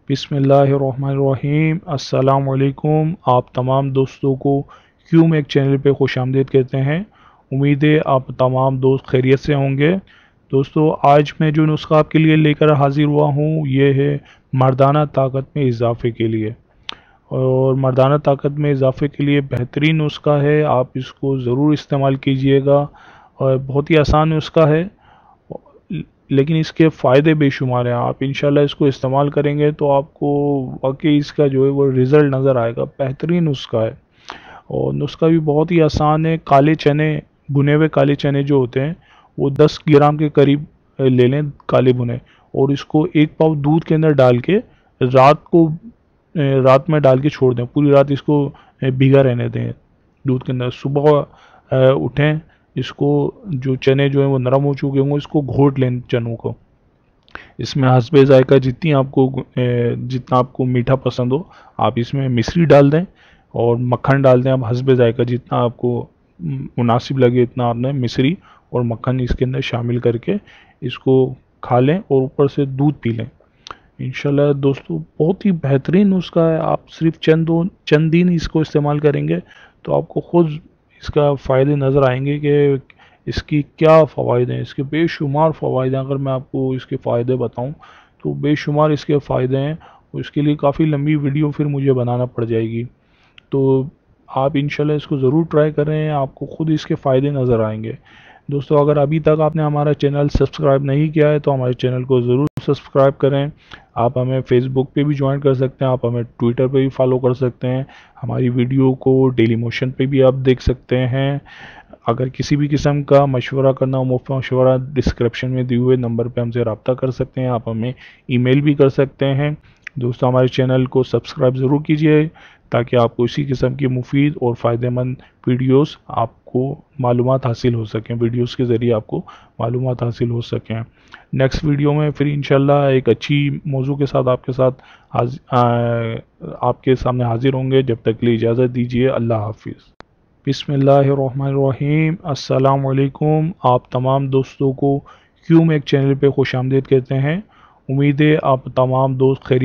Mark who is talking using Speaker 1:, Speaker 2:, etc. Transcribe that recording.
Speaker 1: बिस्मिल्लाहिर्रहमानिर्रहीम। अस्सलाम वालेकुम। आप तमाम दोस्तों को क्यू मैक चैनल पे खुश आमदीद कहते हैं। उम्मीद है आप तमाम दोस्त खैरियत से होंगे। दोस्तों, आज मैं जो नुस्खा आपके लिए लेकर हाजिर हुआ हूँ ये है मर्दाना ताकत में इजाफे के लिए। और मर्दाना ताकत में इजाफे के लिए बेहतरीन नुस्खा है, आप इसको ज़रूर इस्तेमाल कीजिएगा। और बहुत ही आसान नुस्खा है, लेकिन इसके फ़ायदे बेशुमार हैं। आप इंशाल्लाह इसको इस्तेमाल करेंगे तो आपको वाकई इसका जो है वो रिज़ल्ट नज़र आएगा। बेहतरीन नुस्खा है और नुस्खा भी बहुत ही आसान है। काले चने, भुने हुए काले चने जो होते हैं वो 10 ग्राम के करीब ले लें, काले भुने, और इसको एक पाव दूध के अंदर डाल के रात में डाल के छोड़ दें। पूरी रात इसको भिगा रहने दें दूध के अंदर। सुबह उठें, इसको जो चने जो हैं वो नरम हो चुके होंगे, इसको घोट लें चनों को। इसमें हस्बे जायका जितना आपको मीठा पसंद हो आप इसमें मिश्री डाल दें और मक्खन डाल दें। आप हस्बे जायका जितना आपको मुनासिब लगे इतना आपने मिश्री और मक्खन इसके अंदर शामिल करके इसको खा लें और ऊपर से दूध पी लें। इंशाल्लाह दोस्तों, बहुत ही बेहतरीन नुस्खा है। आप सिर्फ चंद दिन इसको इस्तेमाल करेंगे तो आपको खुद इसका फ़ायदे नज़र आएंगे कि इसकी क्या फ़वाइद हैं। इसके बेशुमार फ़वाइद हैं। अगर मैं आपको इसके फ़ायदे बताऊं तो बेशुमार इसके फ़ायदे हैं, और इसके लिए काफ़ी लंबी वीडियो फिर मुझे बनाना पड़ जाएगी। तो आप इंशाल्लाह इसको ज़रूर ट्राई करें, आपको खुद इसके फ़ायदे नज़र आएंगे। दोस्तों, अगर अभी तक आपने हमारा चैनल सब्सक्राइब नहीं किया है तो हमारे चैनल को ज़रूर सब्सक्राइब करें। आप हमें फेसबुक पे भी ज्वाइन कर सकते हैं, आप हमें ट्विटर पे भी फॉलो कर सकते हैं। हमारी वीडियो को डेली मोशन पे भी आप देख सकते हैं। अगर किसी भी किस्म का मशवरा करना हो, मुफ्त मशवरा, डिस्क्रिप्शन में दिए हुए नंबर पे हमसे रब्ता कर सकते हैं। आप हमें ईमेल भी कर सकते हैं। दोस्तों, हमारे चैनल को सब्सक्राइब ज़रूर कीजिए ताकि आपको इसी किस्म की मुफीद और फ़ायदेमंद वीडियोस आपको मालूमात हासिल हो सकें, वीडियोस के ज़रिए आपको मालूमात हासिल हो सकें। नेक्स्ट वीडियो में फिर इंशाल्लाह एक अच्छी मौजू के साथ आपके सामने हाजिर होंगे। जब तक के लिए इजाज़त दीजिए। अल्लाह हाफिज़। बिस्मिल्लाहिर्रहमानिर्रहीम। अस्सलाम वालेकुम। आप तमाम दोस्तों को क्यू मैक चैनल पे खुश आमदीद कहते हैं। उम्मीद है आप तमाम दोस्त खैरियत